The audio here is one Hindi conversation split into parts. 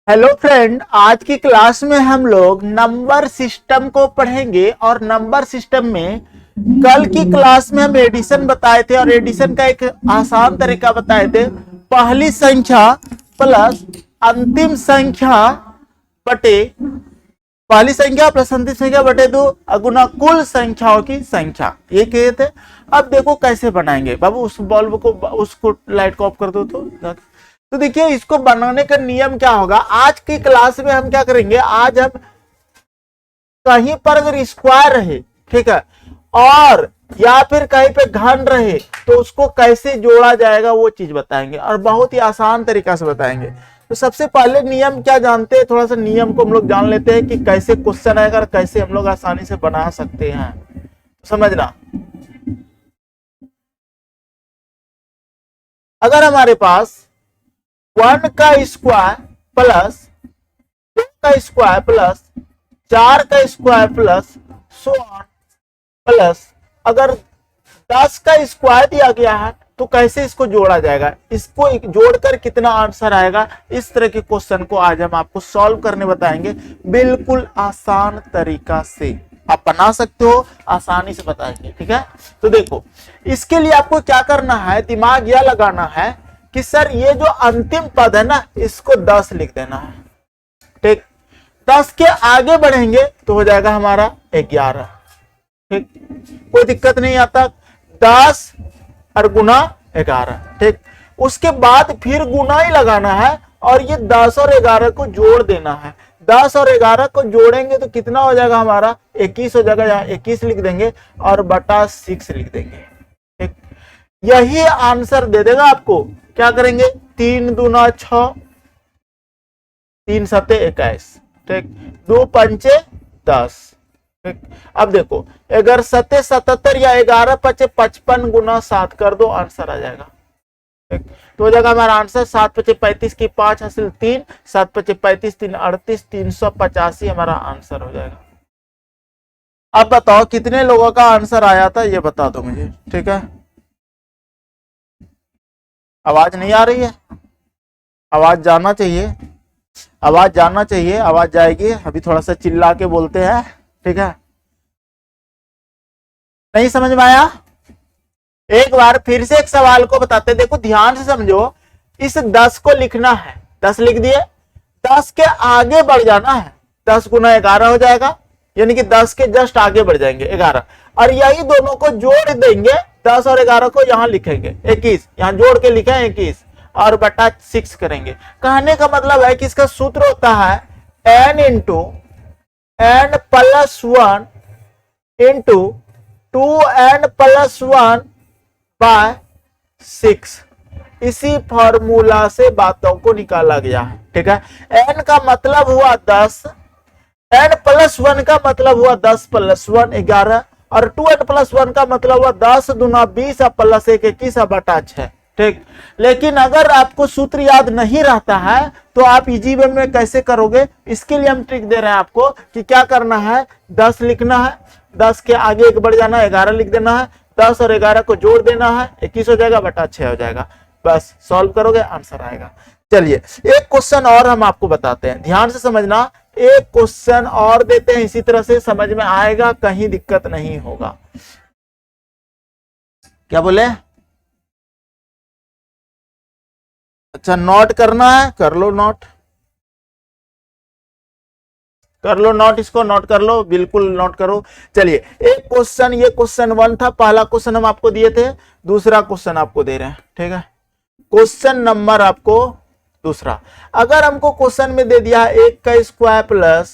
हेलो फ्रेंड, आज की क्लास में हम लोग नंबर सिस्टम को पढ़ेंगे। और नंबर सिस्टम में कल की क्लास में हम एडिशन बताए थे और एडिशन का एक आसान तरीका बताए थे। पहली संख्या प्लस अंतिम संख्या बटे पहली संख्या प्लस अंतिम संख्या बटे 2 गुना कुल संख्याओं की संख्या, ये कहे थे। अब देखो कैसे बनाएंगे। बाबू उस बल्ब को, उसको लाइट को ऑफ कर दो। तो देखिए, इसको बनाने का नियम क्या होगा। आज की क्लास में हम क्या करेंगे, आज हम कहीं पर अगर स्क्वायर रहे, ठीक है, और या फिर कहीं पे घन रहे तो उसको कैसे जोड़ा जाएगा वो चीज बताएंगे और बहुत ही आसान तरीका से बताएंगे। तो सबसे पहले नियम क्या जानते हैं, थोड़ा सा नियम को हम लोग जान लेते हैं कि कैसे क्वेश्चन आएगा और कैसे हम लोग आसानी से बना सकते हैं। समझना, अगर हमारे पास 1 का स्क्वायर प्लस 2 का स्क्वायर प्लस 4 का square plus so on plus अगर 10 का स्क्वायर दिया गया है तो कैसे इसको जोड़ा जाएगा, इसको जोड़कर कितना आंसर आएगा, इस तरह के क्वेश्चन को आज हम आपको सॉल्व करने बताएंगे। बिल्कुल आसान तरीका से आप बना सकते हो, आसानी से बताएंगे, ठीक है। तो देखो, इसके लिए आपको क्या करना है, दिमाग यह लगाना है कि सर ये जो अंतिम पद है ना, इसको 10 लिख देना है, ठीक। 10 के आगे बढ़ेंगे तो हो जाएगा हमारा 11, ठीक, कोई दिक्कत नहीं आता। 10 और गुना 11, ठीक। उसके बाद फिर गुना ही लगाना है और ये 10 और 11 को जोड़ देना है। 10 और 11 को जोड़ेंगे तो कितना हो जाएगा हमारा, 21 हो जाएगा। यहाँ 21 लिख देंगे और बटा 6 लिख देंगे, ठीक। यही आंसर दे देगा आपको। क्या करेंगे, 3 दूना 6, 3 सते 21, ठीक, 2 पंचे 10, ठीक। अब देखो, अगर 7 77 या 11 पचे 55 गुना 7 कर दो, आंसर आ जाएगा, ठीक। तो हो जाएगा हमारा आंसर 7 पचे 35 की 5 हासिल 3, 7 पचे 35 3 38, 385 हमारा आंसर हो जाएगा। अब बताओ कितने लोगों का आंसर आया था, ये बता दो मुझे, ठीक है। आवाज नहीं आ रही है, आवाज जाना चाहिए, आवाज जाना चाहिए, आवाज जाएगी। अभी थोड़ा सा चिल्ला के बोलते हैं, ठीक है। नहीं समझ में आया, एक बार फिर से एक सवाल को बताते, देखो ध्यान से समझो। इस 10 को लिखना है, 10 लिख दिए, 10 के आगे बढ़ जाना है, 10 गुना 11 हो जाएगा, यानी कि 10 के जस्ट आगे बढ़ जाएंगे 11, और यही दोनों को जोड़ देंगे। 10 और 11 को यहां लिखेंगे 21, यहां जोड़ के लिखे 21 और बटा 6 करेंगे। कहने का मतलब है कि इसका सूत्र होता है n into n plus 1 into 2n plus 1 by 6। इसी फॉर्मूला से बातों को निकाला गया है, ठीक है। n का मतलब हुआ 10, n प्लस 1 का मतलब हुआ 10 प्लस 1 11, और 2n प्लस 1 का मतलब हुआ 10 दूना 20 प्लस 1 21 बटा 6, ठीक। लेकिन अगर आपको सूत्र याद नहीं रहता है तो आप इजी वे में कैसे करोगे, इसके लिए हम ट्रिक दे रहे हैं आपको कि क्या करना है, 10 लिखना है, 10 के आगे एक बढ़ जाना है, 11 लिख देना है, 10 और 11 को जोड़ देना है, 21 हो जाएगा, बटा 6 हो जाएगा। बस सॉल्व करोगे, आंसर आएगा। चलिए एक क्वेश्चन और हम आपको बताते हैं, ध्यान से समझना। एक क्वेश्चन और देते हैं, इसी तरह से समझ में आएगा, कहीं दिक्कत नहीं होगा। क्या बोले, अच्छा नोट करना है, कर लो नोट, कर लो नोट, इसको नोट कर लो, बिल्कुल नोट करो। चलिए एक क्वेश्चन, ये क्वेश्चन 1 था, पहला क्वेश्चन हम आपको दिए थे, दूसरा क्वेश्चन आपको दे रहे हैं, ठीक है। क्वेश्चन नंबर आपको दूसरा, अगर हमको क्वेश्चन में दे दिया है 1 का स्क्वायर प्लस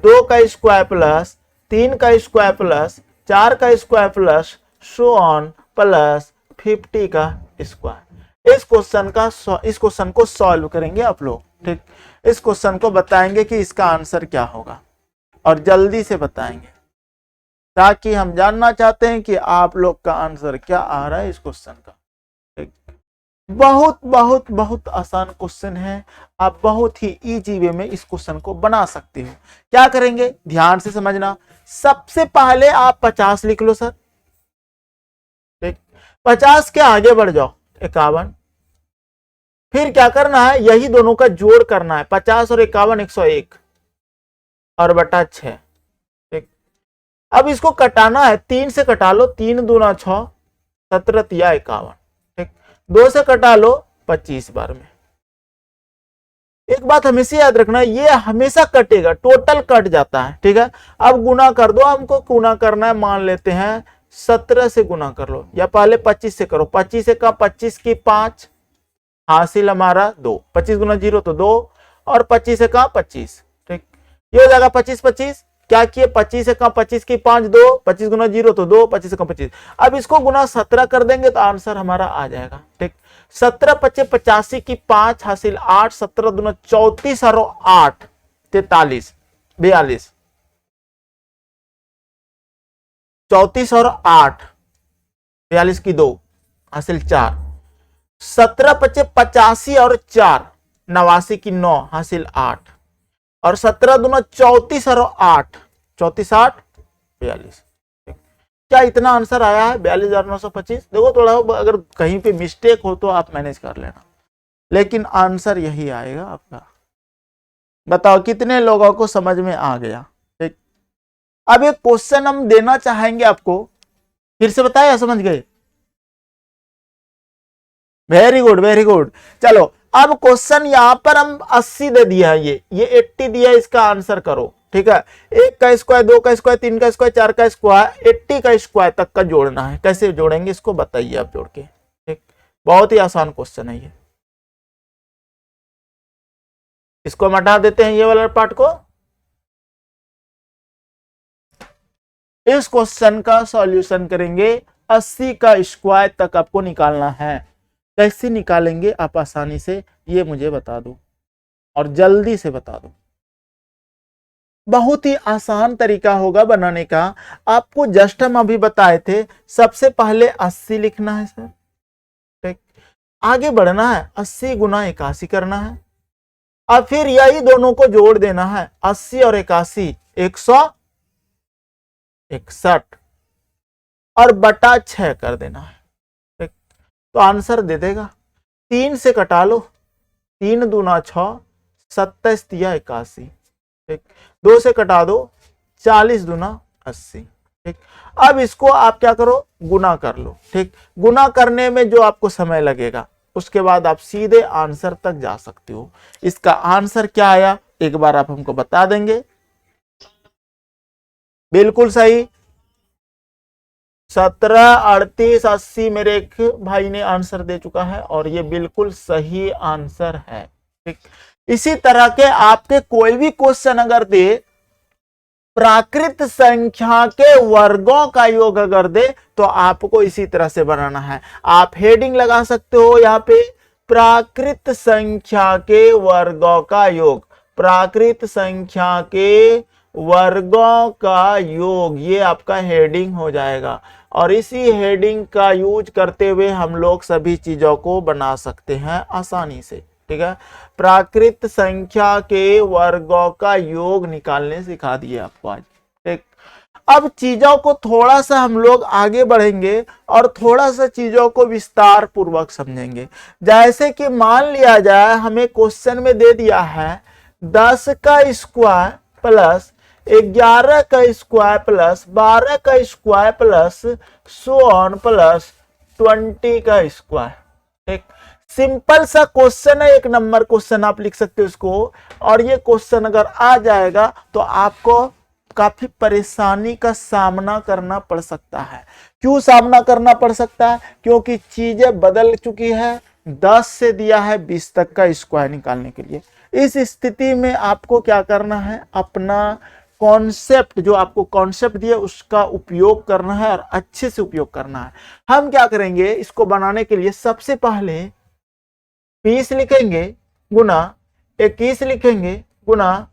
2 का स्क्वायर प्लस 3 का स्क्वायर प्लस 4 का square plus so on plus 50 का स्क्वायर, इस क्वेश्चन को सॉल्व करेंगे आप लोग, ठीक। इस क्वेश्चन को बताएंगे कि इसका आंसर क्या होगा और जल्दी से बताएंगे, ताकि हम जानना चाहते हैं कि आप लोग का आंसर क्या आ रहा है इस क्वेश्चन का, ठीक। बहुत बहुत बहुत आसान क्वेश्चन है, आप बहुत ही इजी वे में इस क्वेश्चन को बना सकते हो। क्या करेंगे, ध्यान से समझना। सबसे पहले आप 50 लिख लो सर, ठीक। 50 के आगे बढ़ जाओ, 51, फिर क्या करना है, यही दोनों का जोड़ करना है, 50 और 51 101 और बटा 6। ठीक, अब इसको कटाना है, 3 से कटा लो, 3 दूना 6, 17 तिया 51। ठीक, 2 से कटा लो 25 बार में। एक बात हमेशा याद रखना, ये हमेशा कटेगा, टोटल कट जाता है। ठीक है, अब गुना कर दो, हमको गुना करना है, मान लेते हैं 17 से गुना कर लो, या पहले 25 से करो। 25 से का 25 की 5, हासिल हमारा 2, 25 गुना 0 तो 2, और 25 से का 25। ठीक, ये हो जाएगा 25 25, क्या किए 25 से का 25 की 5 2, 25 गुना 0 तो 2, 25 से का 25। अब इसको गुना 17 कर देंगे तो आंसर हमारा आ जाएगा। ठीक, 17 25 85 की 5 हासिल 8, 17 दूना 34 और 8 43 42, 34 और 8 42 की 2 हासिल 4, 17 25 85 और 4 89 की 9 हासिल 8, और 17 दूना 34 और 8 34 8 42। क्या इतना आंसर आया है 42,925। देखो थोड़ा अगर कहीं पे मिस्टेक हो तो आप मैनेज कर लेना, लेकिन आंसर यही आएगा आपका। बताओ कितने लोगों को समझ में आ गया। ठीक, अब एक क्वेश्चन हम देना चाहेंगे आपको, फिर से बताया, समझ गए? Very good very good. चलो अब क्वेश्चन यहां पर हम 80 दे दिया है, ये 80 दिया है, इसका आंसर करो। ठीक है, 1 का स्क्वायर, 2 का स्क्वायर, 3 का स्क्वायर, 4 का स्क्वायर, 80 का स्क्वायर तक का जोड़ना है। कैसे जोड़ेंगे इसको बताइए आप जोड़ के। ठीक, बहुत ही आसान क्वेश्चन है ये। इसको हम हटा देते हैं, ये वाला पार्ट को। इस क्वेश्चन का सॉल्यूशन करेंगे, 80 का स्क्वायर तक आपको निकालना है। कैसे निकालेंगे आप आसानी से, ये मुझे बता दो और जल्दी से बता दो। बहुत ही आसान तरीका होगा बनाने का। आपको जस्ट हम अभी बताए थे, सबसे पहले 80 लिखना है सर। ठीक, आगे बढ़ना है, 80 गुना 81 करना है, और फिर यही दोनों को जोड़ देना है, 80 और 81 161 और बटा 6 कर देना है। ठीक, तो आंसर दे देगा। 3 से कटा लो, 3 दूना 6, 27 तिया 81। ठीक, 2 से कटा दो, 40 दूना 80। ठीक, अब इसको आप क्या करो, गुना कर लो। ठीक, गुना करने में जो आपको समय लगेगा, उसके बाद आप सीधे आंसर तक जा सकते हो। इसका आंसर क्या आया एक बार आप हमको बता देंगे। बिल्कुल सही, 17 38 80 मेरे एक भाई ने आंसर दे चुका है, और ये बिल्कुल सही आंसर है। ठीक, इसी तरह के आपके कोई भी क्वेश्चन अगर दे, प्राकृत संख्या के वर्गों का योग अगर दे, तो आपको इसी तरह से बनाना है। आप हेडिंग लगा सकते हो यहाँ पे, प्राकृत संख्या के वर्गों का योग, प्राकृत संख्या के वर्गों का योग, ये आपका हेडिंग हो जाएगा। और इसी हेडिंग का यूज करते हुए हम लोग सभी चीजों को बना सकते हैं आसानी से। ठीक है, प्राकृत संख्या के वर्गों का योग निकालने सिखा दिए आपको आज। ठीक, अब चीजों को थोड़ा सा हम लोग आगे बढ़ेंगे और थोड़ा सा चीजों को विस्तार पूर्वक समझेंगे। जैसे कि मान लिया जाए हमें क्वेश्चन में दे दिया है 10 का स्क्वायर प्लस 11 का स्क्वायर प्लस 12 का square plus so on plus 20 का स्क्वायर। ठीक, सिंपल सा क्वेश्चन है, 1 नंबर क्वेश्चन आप लिख सकते हो इसको। और ये क्वेश्चन अगर आ जाएगा तो आपको काफी परेशानी का सामना करना पड़ सकता है। क्यों सामना करना पड़ सकता है? क्योंकि चीजें बदल चुकी है। 10 से दिया है 20 तक का स्क्वायर निकालने के लिए। इस स्थिति में आपको क्या करना है, अपना कॉन्सेप्ट, जो आपको कॉन्सेप्ट दिया उसका उपयोग करना है और अच्छे से उपयोग करना है। हम क्या करेंगे, इसको बनाने के लिए सबसे पहले 20 लिखेंगे गुना 21 लिखेंगे गुना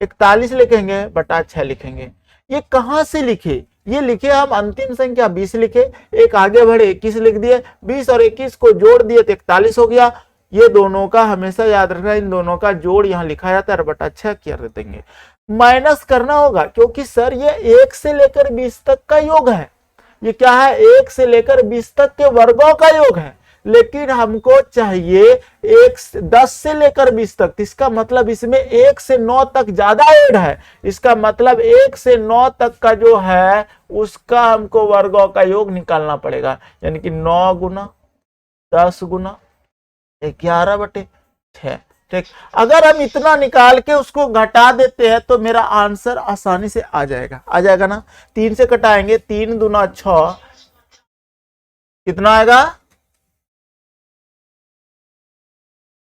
41 लिखेंगे बटा 6 लिखेंगे। ये कहां से लिखे, ये लिखे हम अंतिम संख्या 20 लिखे, एक आगे बढ़े 21 लिख दिए, 20 और 21 को जोड़ दिए तो 41 हो गया। ये दोनों का हमेशा याद रखना, इन दोनों का जोड़ यहाँ लिखा जाता है, बटा 6 कर देंगे। माइनस करना होगा क्योंकि सर ये 1 से लेकर 20 तक का योग है। ये क्या है, 1 से लेकर 20 तक के वर्गों का योग है। लेकिन हमको चाहिए 10 से लेकर 20 तक। इसका मतलब इसमें 1 से 9 तक ज्यादा ऐड है। इसका मतलब 1 से 9 तक का जो है उसका हमको वर्गों का योग निकालना पड़ेगा, यानी कि 9 गुना 10 गुना 11/6। ठीक, अगर हम इतना निकाल के उसको घटा देते हैं तो मेरा आंसर आसानी से आ जाएगा ना। 3 से कटाएंगे, 3 दूना 6, कितना आएगा?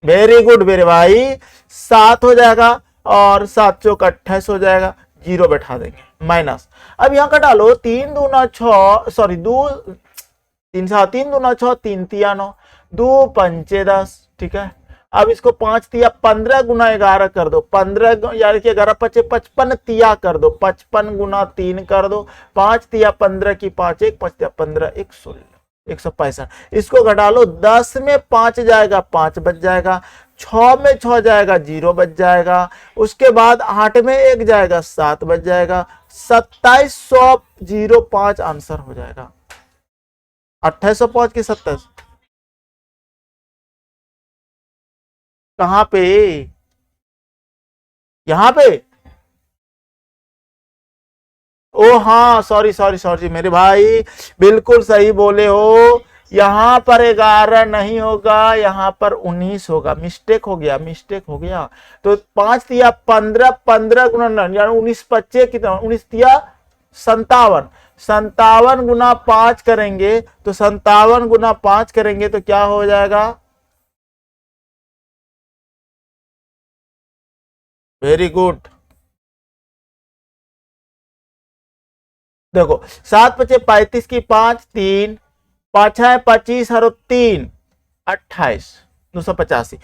वेरी गुड मेरे भाई, 7 हो जाएगा और 7 चौक 28 हो जाएगा, 0 बैठा देंगे माइनस। अब यहां कटा लो, 3 दूना 6, सॉरी 3 दूना 6, 3 तिया 9, 2 पंचे 10। ठीक है, अब इसको 5 तिया 15 गुना 11 कर दो, 15 यानी कि 11 पचे 55 तिया कर दो, 55 गुना 3 कर दो, 5 तिया 15 की 5 1, 5 तिया 15 1, 16, 165। इसको घटा लो, 10 में 5 जाएगा 5 बच जाएगा, 6 में 6 जाएगा 0 बच जाएगा, उसके बाद 8 में 1 जाएगा 7 बच जाएगा, 2705 आंसर हो जाएगा। 2805 की 27 कहां पे? यहां पे? ओ हाँ, सॉरी मेरे भाई, बिल्कुल सही बोले हो। यहां पर 11 नहीं होगा, यहां पर 19 होगा। मिस्टेक हो गया। तो 5 तिया 15, 15 गुना 19 पच्चे कितना, 19 तिया 57, 57 गुना 5 करेंगे तो 57 गुना 5 करेंगे तो क्या हो जाएगा? Very good. देखो, 7 पचे 35 की 5 3, 5 है 25 और 3 28, 285।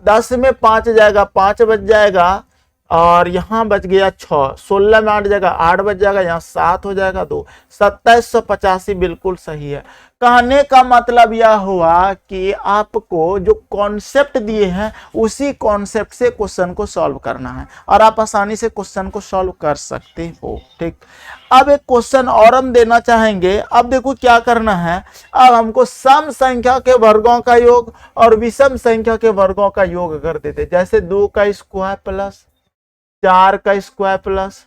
10 में 5 जाएगा 5 बच जाएगा, और यहां बच गया 6, 16 में 8 जाएगा 8 बच जाएगा, यहां 7 हो जाएगा 2, 2785 बिल्कुल सही है। कहने का मतलब यह हुआ कि आपको जो कॉन्सेप्ट दिए हैं उसी कॉन्सेप्ट से क्वेश्चन को सॉल्व करना है, और आप आसानी से क्वेश्चन को सॉल्व कर सकते हो। ठीक, अब एक क्वेश्चन और हम देना चाहेंगे। अब देखो क्या करना है, अब हमको सम संख्या के वर्गों का योग और विषम संख्या के वर्गों का योग कर देते, जैसे 2 का स्क्वायर प्लस 4 का स्क्वायर प्लस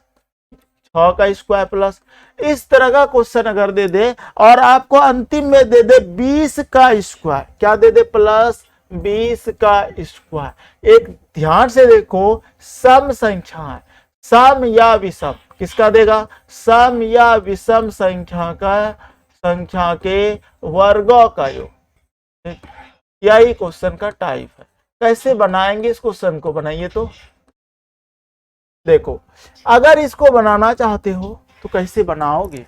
6 का स्क्वायर प्लस, इस तरह का क्वेश्चन अगर दे दे और आपको अंतिम में दे दे 20 का स्क्वायर, क्या दे दे? प्लस 20 का स्क्वायर। एक ध्यान से देखो, सम संख्या है, सम या विषम किसका देगा? सम या विषम संख्या के वर्गों का योग। यही क्वेश्चन का टाइप है। कैसे बनाएंगे इस क्वेश्चन को? बनाइए तो देखो, अगर इसको बनाना चाहते हो तो कैसे बनाओगे?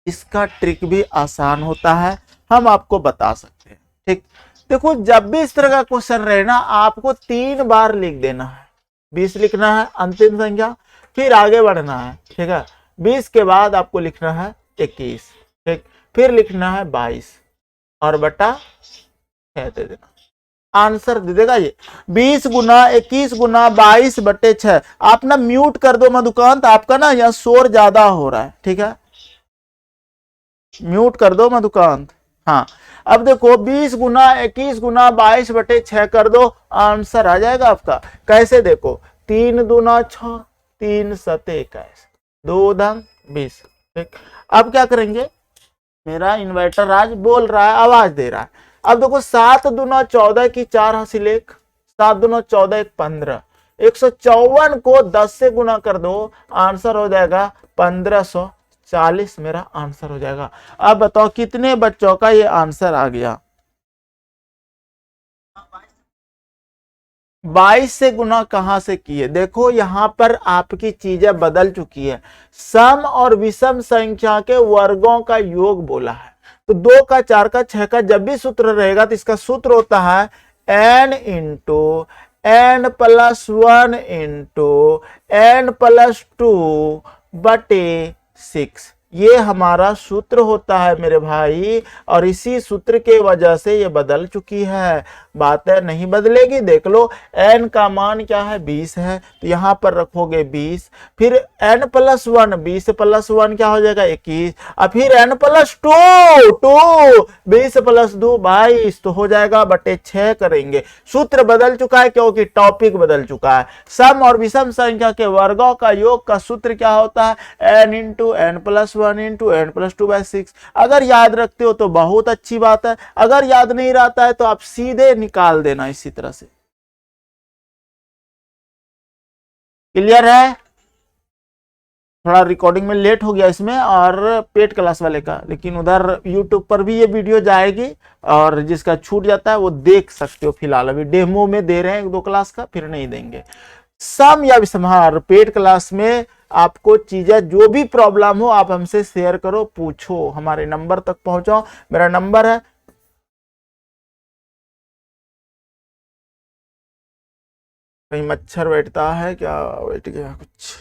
इसका ट्रिक भी आसान होता है, हम आपको बता सकते हैं। ठीक, देखो, जब भी इस तरह का क्वेश्चन रहे ना, आपको 3 बार लिख देना है। 20 लिखना है अंतिम संख्या, फिर आगे बढ़ना है। ठीक है, 20 के बाद आपको लिखना है 21, ठीक, फिर लिखना है 22 और बटा 6 दे देना, आंसर दे देगा ये 20 गुना 21 गुना 22 बटे 6। आप ना म्यूट कर दो मधुकांत, आपका ना यहाँ शोर ज्यादा हो रहा है। ठीक है, म्यूट कर दो मधुकांत। हाँ, अब देखो 20 गुना 21 गुना 22 बटे 6 कर दो, आंसर आ जाएगा आपका। कैसे? देखो, 3 दूना 6, 3 सते 21, 2 दम 20। ठीक, अब क्या करेंगे? मेरा इन्वर्टर आज बोल रहा है, आवाज दे रहा है। अब देखो, 7 दूना 14 की 4 हासिल 1, 7 दूना 14 1 15, 154 को 10 से गुना कर दो, आंसर हो जाएगा 1540, मेरा आंसर हो जाएगा। अब बताओ कितने बच्चों का ये आंसर आ गया? 22 से गुना कहां से किए? देखो, यहां पर आपकी चीजें बदल चुकी है। सम और विषम संख्या के वर्गों का योग बोला है, तो 2 का 4 का 6 का जब भी सूत्र रहेगा तो इसका सूत्र होता है n into n plus 1 into n plus 2 बटे 6। ये हमारा सूत्र होता है मेरे भाई, और इसी सूत्र के वजह से ये बदल चुकी है। बात है, नहीं बदलेगी। देख लो n का मान क्या है 20 है, तो यहाँ पर रखोगे 20, फिर n प्लस 1, 20 प्लस 1 क्या हो जाएगा 21, और फिर n प्लस 2, 20 प्लस 2 22, तो हो जाएगा बटे 6 करेंगे। सूत्र बदल चुका है क्योंकि टॉपिक बदल चुका है। सम और विषम संख्या के वर्गों का योग का सूत्र क्या होता है, n into n plus 1 into n plus 2/6। अगर याद रखते हो तो बहुत अच्छी बात है, अगर याद नहीं रहता है तो आप सीधे निकाल देना इसी तरह से। क्लियर है? थोड़ा रिकॉर्डिंग में लेट हो गया इसमें और पेड क्लास वाले का, लेकिन उधर यूट्यूब पर भी ये वीडियो जाएगी और जिसका छूट जाता है वो देख सकते हो। फिलहाल अभी डेमो में दे रहे हैं 1-2 क्लास का, फिर नहीं देंगे। सम या विषम, पेड क्लास में आपको चीजें जो भी प्रॉब्लम हो आप हमसे शेयर करो, पूछो, हमारे नंबर तक पहुंचाओ। मेरा नंबर है, कहीं मच्छर बैठता है क्या, बैठ गया कुछ।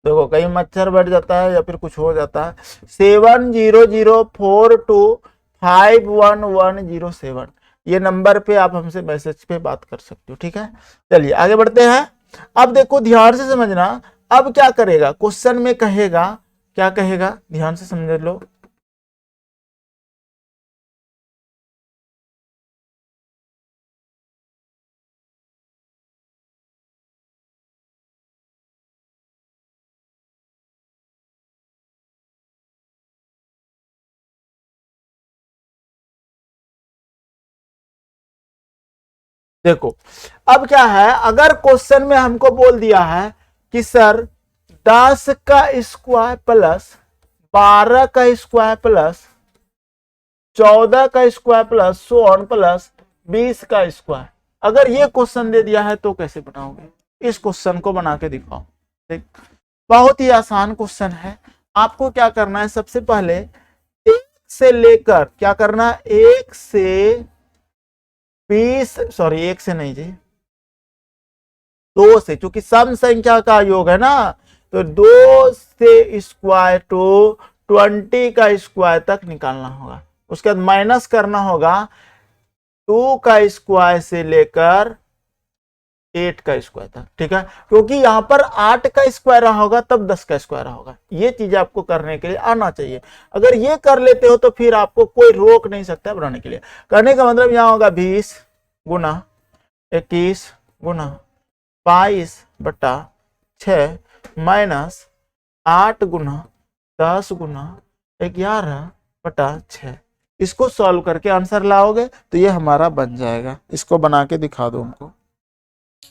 देखो कहीं मच्छर बैठ जाता है या फिर कुछ हो जाता है। 7004251107, ये नंबर पे आप हमसे मैसेज पे बात कर सकते हो, ठीक है। चलिए आगे बढ़ते हैं। अब देखो ध्यान से समझना, अब क्या करेगा, क्वेश्चन में कहेगा, क्या कहेगा ध्यान से समझ लो। देखो अब क्या है, अगर क्वेश्चन में हमको बोल दिया है कि सर 10 का स्क्वायर प्लस 12 का स्क्वायर प्लस 14 का square plus so on plus 20 का स्क्वायर, अगर ये क्वेश्चन दे दिया है तो कैसे बनाओगे, इस क्वेश्चन को बना के दिखाओ। देख बहुत ही आसान क्वेश्चन है। आपको क्या करना है, सबसे पहले 1 से लेकर क्या करना है, 1 से 20, सॉरी 1 से नहीं जी, 2 से, क्योंकि सम संख्या का योग है ना, तो 2 से स्क्वायर टू 20 का स्क्वायर तक निकालना होगा। उसके बाद माइनस करना होगा 2 का स्क्वायर से लेकर 8 का स्क्वायर तक, ठीक है, क्योंकि यहां पर 8 का स्क्वायर होगा तब 10 का स्क्वायर होगा। ये चीज आपको करने के लिए आना चाहिए। अगर ये कर लेते हो तो फिर आपको कोई रोक नहीं सकता बनाने के लिए। करने का मतलब यहां होगा 20 गुना 21 गुना 22/6 माइनस 8 गुना 10 गुना 11/6। इसको सॉल्व करके आंसर लाओगे तो ये हमारा बन जाएगा। इसको बना के दिखा दो हमको।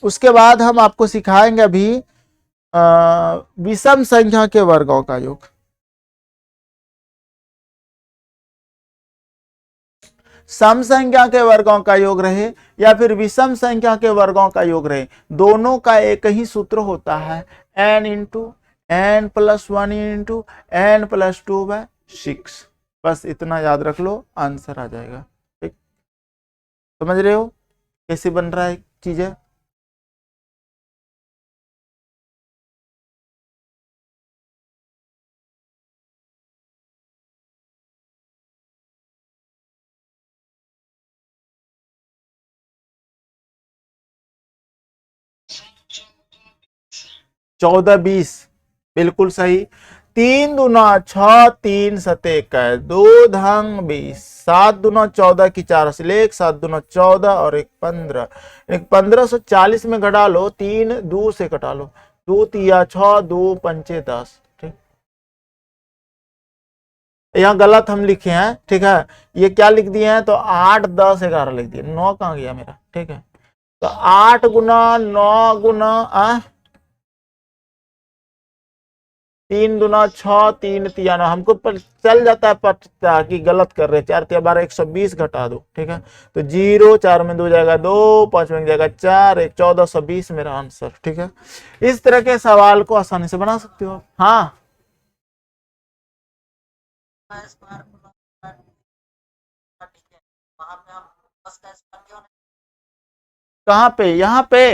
उसके बाद हम आपको सिखाएंगे अभी विषम संख्या के वर्गों का योग। सम संख्या के वर्गों का योग रहे या फिर विषम संख्या के वर्गों का योग रहे, दोनों का एक ही सूत्र होता है, n into n plus 1 into n plus 2/6। बस इतना याद रख लो, आंसर आ जाएगा। ठीक, समझ रहे हो कैसे बन रहा है चीजें। चौदह 20 बिल्कुल सही। 3 दूना 6, 3 सते 21, 2 धंग 20, 7 दूना 14 की 4 से ले 7 दूना 14 और 1 15, 1540 में घटा लो, 3 2 से घटा लो, 2 तिया 6, 2 पंचे 10। ठीक, यहाँ गलत हम लिखे हैं, ठीक है, ये क्या लिख दिए हैं तो 8 10 11 लिख दिए, 9 कहाँ गया मेरा, ठीक है। तो 8 गुना 9 गुना 3 दूना 6, 3 तिया 9, हमको पर चल जाता है पता कि गलत कर रहे हैं। 4 तिया 12, 120 घटा दो, ठीक है। तो 0 4 में 2 जाएगा 2, 5 में जाएगा 4, 1 1420 मेरा आंसर, ठीक है। इस तरह के सवाल को आसानी से बना सकते हो। हाँ कहाँ पे? यहाँ पे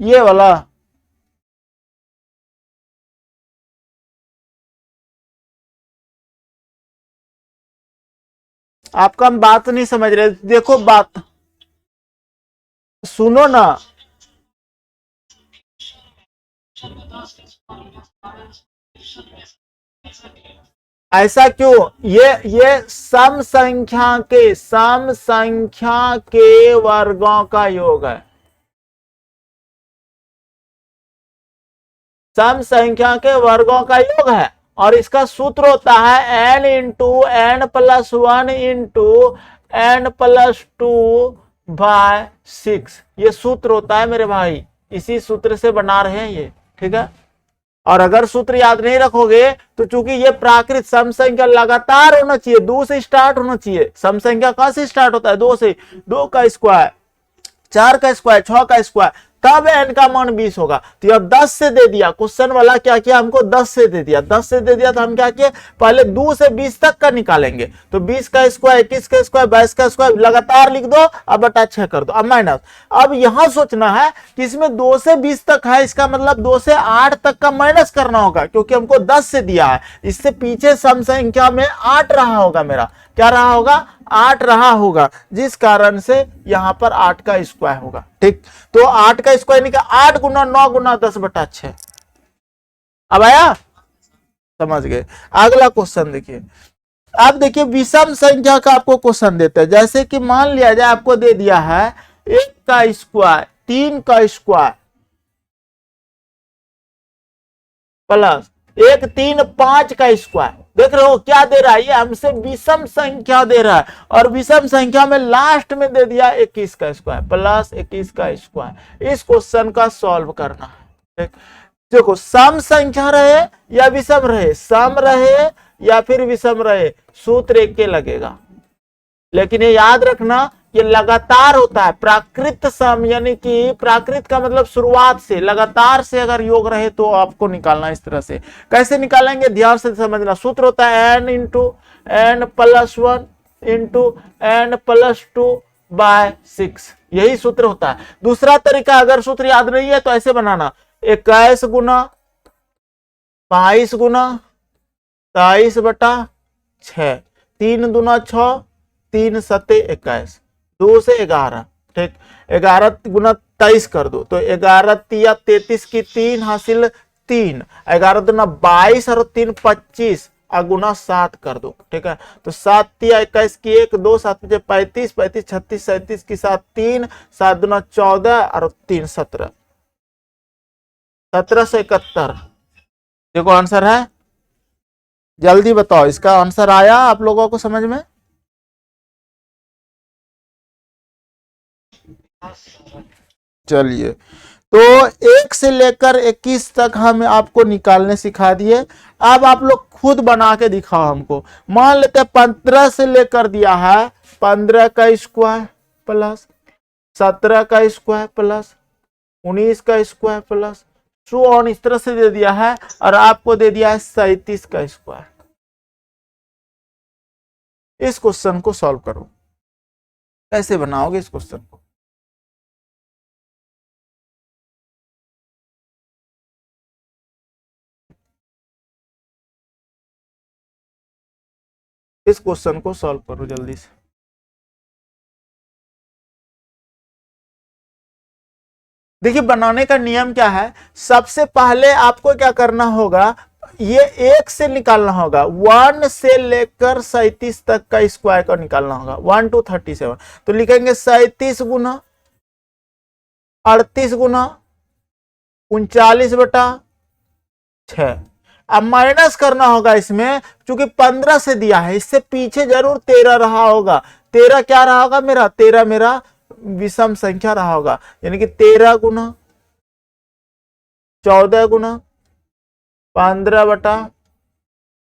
ये वाला। आपका हम बात नहीं समझ रहे, देखो बात सुनो ना। ऐसा क्यों? ये सम संख्या के वर्गों का योग है। सम संख्या के वर्गों का योग है और इसका सूत्र होता है n into n plus one into n plus two by 6। ये सूत्र होता है मेरे भाई, इसी सूत्र से बना रहे हैं ये, ठीक है। और अगर सूत्र याद नहीं रखोगे तो चूंकि ये प्राकृत सम संख्या लगातार होना चाहिए, 2 से स्टार्ट होना चाहिए। सम संख्या कहां से स्टार्ट होता है? 2 से। 2 का स्क्वायर, 4 का स्क्वायर, 6 का स्क्वायर, तब n का मान 20 होगा। तो यह 10 से दे दिया, क्वेश्चन वाला क्या किया, हमको 10 से दे दिया। 10 से दे दिया तो हम क्या किए, पहले 2 से 20 तक का निकालेंगे। तो 20 का स्क्वायर, 21 का स्क्वायर, 22 का स्क्वायर लगातार लिख दो, अब बटा 6 कर दो, अब माइनस। अब यहां सोचना है कि इसमें 2 से 20 तक है, इसका मतलब 2 से 8 तक का माइनस करना होगा, क्योंकि हमको 10 से दिया है। इससे पीछे सम संख्या में 8 रहा होगा मेरा, क्या रहा होगा? 8 रहा होगा, जिस कारण से यहां पर 8 का स्क्वायर होगा, ठीक। तो 8 का स्क्वायर निकाल, 8 गुना 9 गुना 10 बटा 6। अब आया, समझ गए। अगला क्वेश्चन देखिए। अब देखिए विषम संख्या का आपको क्वेश्चन देते हैं। जैसे कि मान लिया जाए आपको दे दिया है 1 का स्क्वायर, 3 का स्क्वायर प्लस 1 3 5 का स्क्वायर। देख रहे हो क्या दे रहा है? ये हमसे विषम संख्या दे रहा है, और विषम संख्या में लास्ट में दे दिया 21 का स्क्वायर प्लस 21 का स्क्वायर। इस क्वेश्चन का सॉल्व करना है, ठीक। देखो सम संख्या रहे या विषम रहे, सम रहे या फिर विषम रहे, सूत्र एक के लगेगा। लेकिन ये याद रखना, ये लगातार होता है। प्राकृत सम यानी कि प्राकृत का मतलब शुरुआत से, लगातार से अगर योग रहे तो आपको निकालना इस तरह से। कैसे निकालेंगे ध्यान से समझना। सूत्र होता है n into n plus one into n plus two by 6, यही सूत्र होता है। दूसरा तरीका, अगर सूत्र याद नहीं है तो ऐसे बनाना, 21 गुना 22 गुना 23 बटा 6, 3 दूना 6, 3 सत्ते 21, 2 से 11, ठीक। 11 गुना 23 कर दो तो 11 तिया 33 की 3 हासिल 3, 11 दूना 22 और 3 25 और गुना 7 कर दो, ठीक है। तो 7 तिया 21 की 1 2, 7 35, 35 36 37 की 7 3, 7 दूना 14 और 3 17, 1771। देखो आंसर है, जल्दी बताओ इसका आंसर आया आप लोगों को समझ में? चलिए, तो 1 से लेकर 21 तक हम आपको निकालने सिखा दिए। अब आप लोग खुद बना के दिखाओ हमको। मान लेते हैं 15 से लेकर दिया है 15 का स्क्वायर प्लस 17 का स्क्वायर प्लस 19 का स्क्वायर प्लस सो ऑन, इस तरह से दे दिया है, और आपको दे दिया है 37 का स्क्वायर। इस क्वेश्चन को सॉल्व करो। कैसे बनाओगे इस क्वेश्चन को? इस क्वेश्चन को सॉल्व करो जल्दी से। देखिए बनाने का नियम क्या है, सबसे पहले आपको क्या करना होगा, ये 1 से निकालना होगा, 1 से लेकर 37 तक का स्क्वायर का निकालना होगा, 1 to 37। तो लिखेंगे 37 गुना 38 गुना 39 बटा 6। अब माइनस करना होगा इसमें, क्योंकि 15 से दिया है, इससे पीछे जरूर 13 रहा होगा। 13 क्या रहा होगा मेरा? 13 मेरा विषम संख्या रहा होगा, यानी कि 13 गुना 14 गुना 15 बटा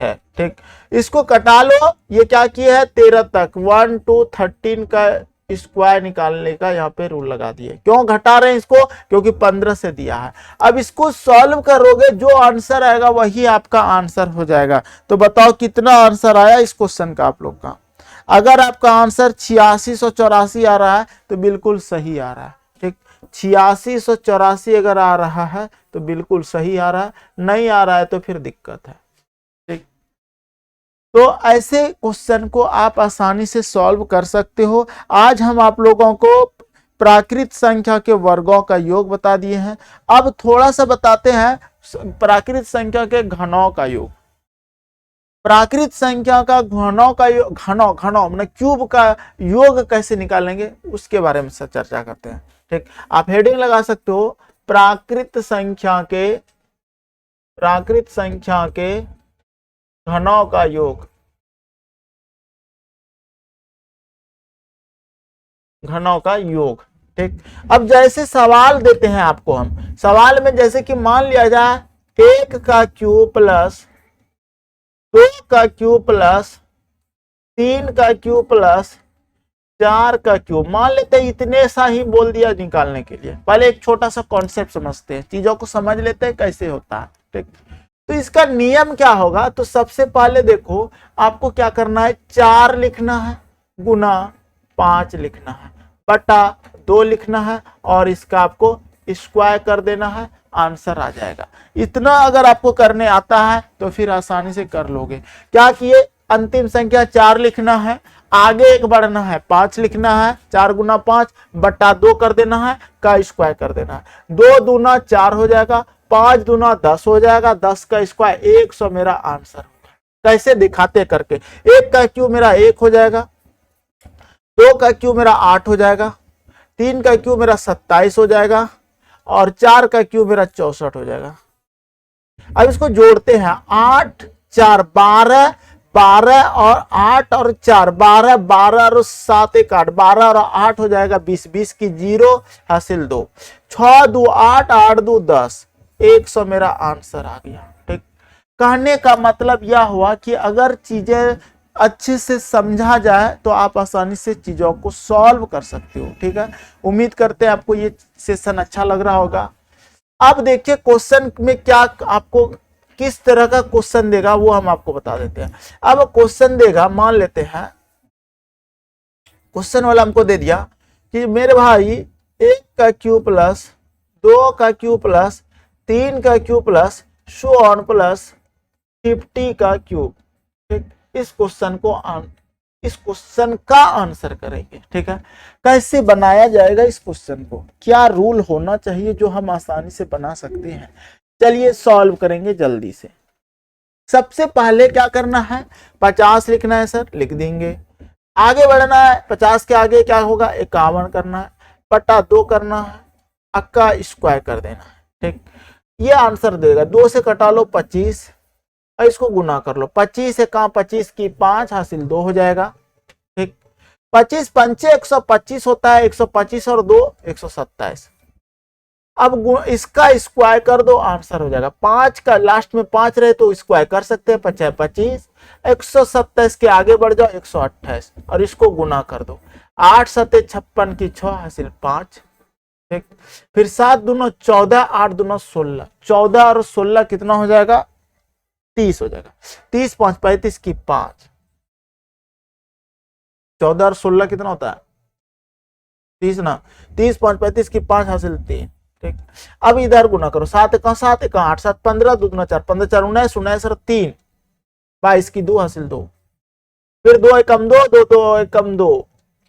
है, ठीक। इसको कटा लो, ये क्या किए है 13 तक, 1 to 13 का स्क्वायर निकालने का यहाँ पे रूल लगा दिए। क्यों घटा रहे हैं इसको? क्योंकि 15 से दिया है। अब इसको सॉल्व करोगे, जो आंसर आएगा वही आपका आंसर हो जाएगा। तो बताओ कितना आंसर आया इस क्वेश्चन का आप लोग का। अगर आपका आंसर 8684 आ रहा है तो बिल्कुल सही आ रहा है। ठीक, 8684 अगर आ रहा है तो बिल्कुल सही आ रहा है, नहीं आ रहा है तो फिर दिक्कत है। ठीक, तो ऐसे क्वेश्चन को आप आसानी से सॉल्व कर सकते हो। आज हम आप लोगों को प्राकृत संख्या के वर्गों का योग बता दिए हैं। अब थोड़ा सा बताते हैं प्राकृत संख्या के घनों का योग। प्राकृत संख्या का घनों का योग, घनों मतलब क्यूब का योग कैसे निकालेंगे उसके बारे में चर्चा करते हैं। ठीक, आप हेडिंग लगा सकते हो प्राकृत संख्या के घनों का योग, घनों का योग। ठीक, अब जैसे सवाल देते हैं आपको, हम सवाल में जैसे कि मान लिया जाए 1 का क्यूब प्लस 2 का क्यूब प्लस 3 का क्यूब प्लस 4 का क्यूब, मान लेते हैं इतने सा ही बोल दिया निकालने के लिए। पहले एक छोटा सा कॉन्सेप्ट समझते हैं, चीजों को समझ लेते हैं कैसे होता है। ठीक, तो इसका नियम क्या होगा? तो सबसे पहले देखो आपको क्या करना है, 4 लिखना है गुना 5 लिखना है बटा 2 लिखना है और इसका आपको स्क्वायर कर देना है, आंसर आ जाएगा। इतना अगर आपको करने आता है तो फिर आसानी से कर लोगे। क्या किए, अंतिम संख्या 4 लिखना है, आगे एक बढ़ना है 5 लिखना है, 4 गुना 5 बटा 2 कर देना है, का स्क्वायर कर देना है। 2 दूना 4 हो जाएगा, 5 दूना 10 हो जाएगा, 10 का स्क्वायर 100 मेरा आंसर होगा। कैसे दिखाते करके, 1 का क्यूब मेरा 1 हो जाएगा, 2 का क्यूब मेरा 8 हो जाएगा, 3 का क्यूब मेरा 27 हो जाएगा और 4 का क्यूब मेरा 64 हो जाएगा। अब इसको जोड़ते हैं, 8 4 12, 12 और 8 और 4 12, 12 और 7 1 8, 12 और 8 हो जाएगा 20, 20 की 0 हासिल 2, 6 2 8, 8 2 10, 100 मेरा आंसर आ गया। ठीक, कहने का मतलब यह हुआ कि अगर चीजें अच्छे से समझा जाए तो आप आसानी से चीजों को सॉल्व कर सकते हो। ठीक है, उम्मीद करते हैं आपको ये सेशन अच्छा लग रहा होगा। अब देखिए क्वेश्चन में क्या आपको किस तरह का क्वेश्चन देगा वो हम आपको बता देते हैं। अब क्वेश्चन देगा, मान लेते हैं क्वेश्चन वाला हमको दे दिया कि मेरे भाई 1 का क्यूब प्लस 2 का क्यूब प्लस 3 का cube plus so on plus 50 का क्यूब। ठीक, इस क्वेश्चन का आंसर करेंगे। ठीक है, कैसे बनाया जाएगा इस क्वेश्चन को, क्या रूल होना चाहिए जो हम आसानी से बना सकते हैं। चलिए सॉल्व करेंगे जल्दी से। सबसे पहले क्या करना है, 50 लिखना है सर, लिख देंगे। आगे बढ़ना है, 50 के आगे क्या होगा, 51 करना है, बटा 2 करना है, अक्का स्क्वायर कर देना है। ठीक, ये आंसर देगा। 2 से कटा लो 25 और इसको गुना कर लो, 25 से कहा 25 की 5 हासिल 2 हो जाएगा। ठीक, 25 पंचे 125 होता है, 125 और 2 127। अब इसका स्क्वायर कर दो, आंसर हो जाएगा। 5 का लास्ट में 5 रहे तो स्क्वायर कर सकते हैं, 5 25, 127 के आगे बढ़ जाओ 128 और इसको गुना कर दो, 8 7 56 की 6 हासिल 5। ठीक, फिर 7 दूना 14, 8 दूना 16, 14 और 16 कितना हो जाएगा, 30 हो जाएगा। 30 5 35 की 5, 14 और 16 कितना होता है, 30 ना, 30 5 35 की 5 हासिल 3। ठीक, अब इधर गुना करो, 7 1 7 1 8 7 15, 2 4 15 4 19 19 और 3 22 की 2 हासिल 2, फिर 2 1 2 2 2 1 2।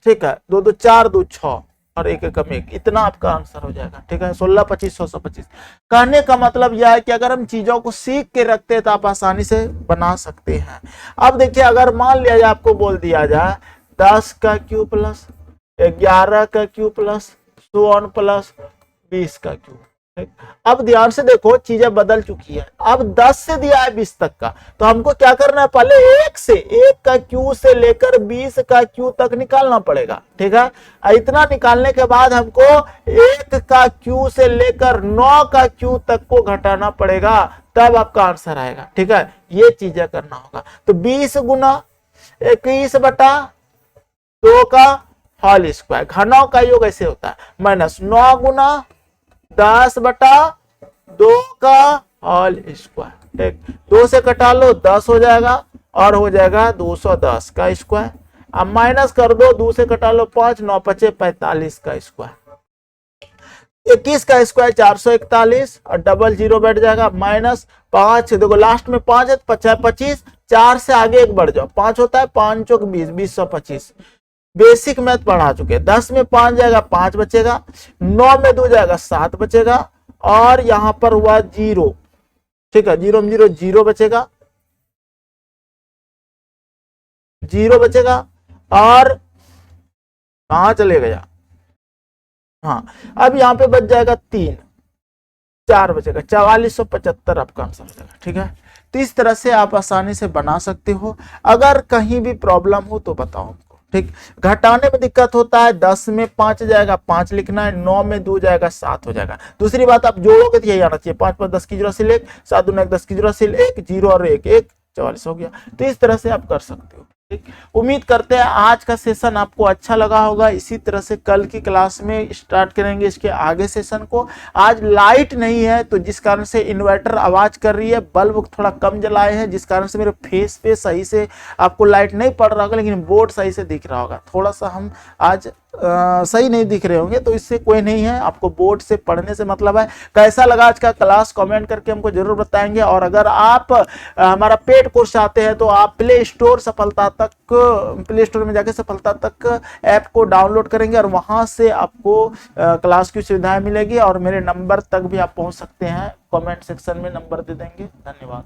ठीक है, 2 2 4 2 6 और 1 1 1, इतना आपका आंसर हो जाएगा। ठीक है, 16 25 125। कहने का मतलब यह है कि अगर हम चीजों को सीख के रखते हैं तो आप आसानी से बना सकते हैं। अब देखिए अगर मान लिया जाए आपको बोल दिया जाए 10 का क्यूब प्लस 11 का cube plus so on plus 20 का क्यूब। अब ध्यान से देखो चीजें बदल चुकी है। अब 10 से दिया है 20 तक का, तो हमको क्या करना है, पहले 1 का क्यू से लेकर 20 का क्यू तक निकालना पड़ेगा। ठीक है, इतना निकालने के बाद हमको 1 का क्यू से लेकर 9 का क्यू तक को घटाना पड़ेगा, तब आपका आंसर आएगा। ठीक है, ये चीजें करना होगा। तो 20 गुना 21 बटा 2 का होल स्क्वायर। घनों का योग ऐसे होता है, माइनस 9 गुना 10 बटा 2 का होल स्क्वायर। ठीक, 2 से कटा लो 10 हो जाएगा और हो जाएगा 210 का स्क्वायर। अब माइनस कर दो, 2 से कटा लो 5, 9 पचे 45 का स्क्वायर। 21 का स्क्वायर 441 और डबल जीरो बैठ जाएगा, माइनस 5, देखो लास्ट में 5 है, 25, 4 से आगे एक बढ़ जाओ, 5 होता है, 5 चौक 20, 2025। बेसिक मैथ पढ़ा चुके। 10 में 5 जाएगा 5 बचेगा, 9 में 2 जाएगा 7 बचेगा और यहां पर हुआ 0। ठीक है, 0 में 0 0 बचेगा, 0 बचेगा और कहां चले गया, हाँ अब यहां पे बच जाएगा 3, 4 बचेगा, 4475 आपका आंसर हो जाएगा। ठीक है, तो इस तरह से आप आसानी से बना सकते हो। अगर कहीं भी प्रॉब्लम हो तो बताओ हमको। ठीक, घटाने में दिक्कत होता है, 10 में 5 जाएगा 5 लिखना है, 9 में 2 जाएगा 7 हो जाएगा। दूसरी बात आप जोड़ोगे तो यही आना चाहिए, 5 5 10 की जीरो से 1, 7 दूना 10 की जीरो से 1, 0 और 1 1 44 हो गया। तो इस तरह से आप कर सकते हो। ठीक, उम्मीद करते हैं आज का सेशन आपको अच्छा लगा होगा। इसी तरह से कल की क्लास में स्टार्ट करेंगे इसके आगे सेशन को। आज लाइट नहीं है तो जिस कारण से इन्वर्टर आवाज कर रही है, बल्ब थोड़ा कम जलाए हैं जिस कारण से मेरे फेस पे सही से आपको लाइट नहीं पड़ रहा होगा, लेकिन बोर्ड सही से दिख रहा होगा। थोड़ा सा हम आज सही नहीं दिख रहे होंगे तो इससे कोई नहीं है, आपको बोर्ड से पढ़ने से मतलब है। कैसा लगा आज का क्लास कमेंट करके हमको जरूर बताएंगे। और अगर आप हमारा पेड कोर्स चाहते हैं तो आप प्ले स्टोर में जाके सफलता तक ऐप को डाउनलोड करेंगे और वहां से आपको क्लास की सुविधाएं मिलेगी और मेरे नंबर तक भी आप पहुंच सकते हैं। कमेंट सेक्शन में नंबर दे देंगे। धन्यवाद।